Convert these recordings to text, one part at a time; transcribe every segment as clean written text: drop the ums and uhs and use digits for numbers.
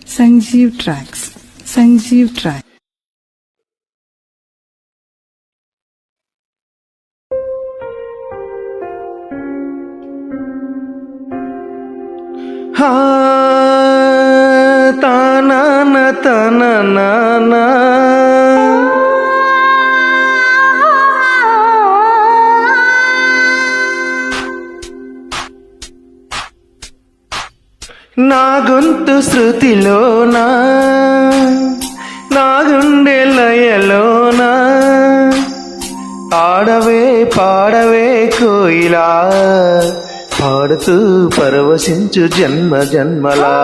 Sanjeev Tracks. Sanjeev Tracks. Ha ta na na ta na na na నా గొంతు శృతిలోనా నా గుండె లయలోనా ఆడవే పాడవే కోయిలా పాడుతూ పరవశించు జన్మ జన్మలా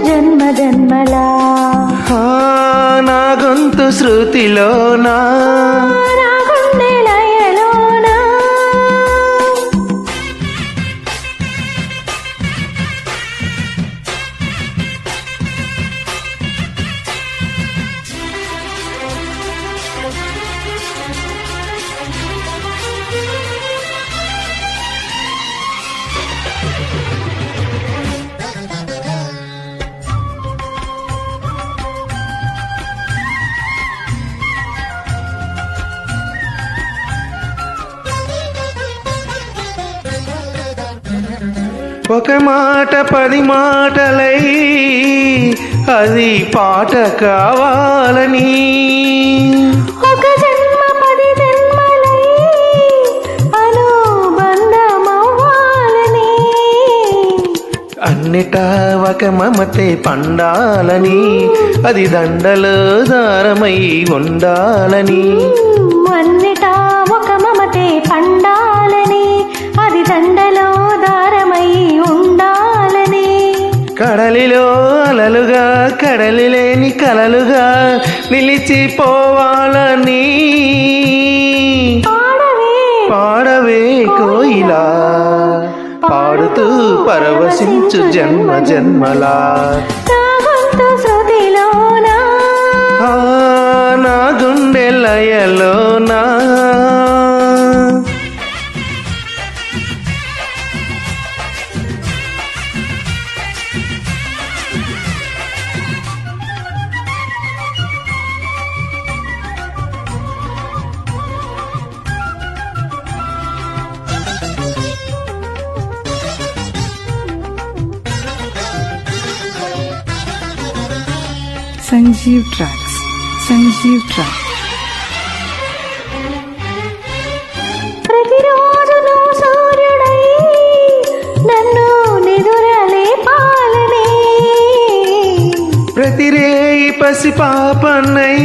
జన్మ జన్మలా నా గొంతు శృతిలోనా నా గుండె లయలోనా ఒక మాట 10 మాటలై అది పాట కావాలని ఒక జన్మ 10 జన్మలై అనుబంధమవ్వాలని అన్నిటా ఒక మమతే పండాలని అది దండలో దారమై ఉండాలని అన్నిటా ఒక మమతే పండాలని అది దండలో దారమై ఉండాలని కడలిలో అలలుగా కడలి లేని కలలుగా నిలిచిపోవాలని పాడవే కోయిలా పాడుతూ పరవశించు జన్మ జన్మలా నా గుండె లయలోనా Sanjeev Tracks. Sanjeev Tracks. ప్రతిరోజు నువ్వు సూర్యుడై నన్ను నిదురలేపాలని ప్రతిరేయి పసిపాపనై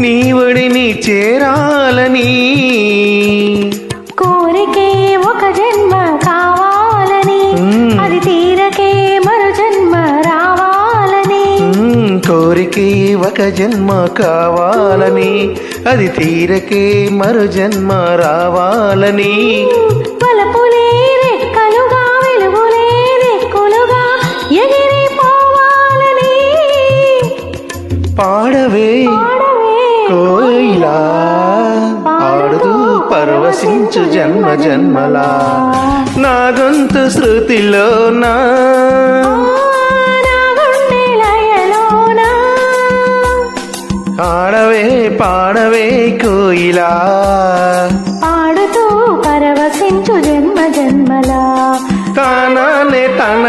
నీ ఒడిని చేరాలని కోరికే ఒక జన్మ కావాలని అది తీరకే మరో జన్మ రావాలని కోరికే ఒక జన్మ కావాలని అది తీరకే మరో జన్మ రావాలని వలపులే రెక్కలుగా వెలుగులే దిక్కులుగా ఎగిరిపోవాలని పాడవే కోయిలా పాడుతూ పరవశించు జన్మ జన్మలా నా గొంతు శృతిలోనా ఆడవే పాడవే కోయిలా పాడుతూ పరవశించు జన్మ జన్మలా తానానే తన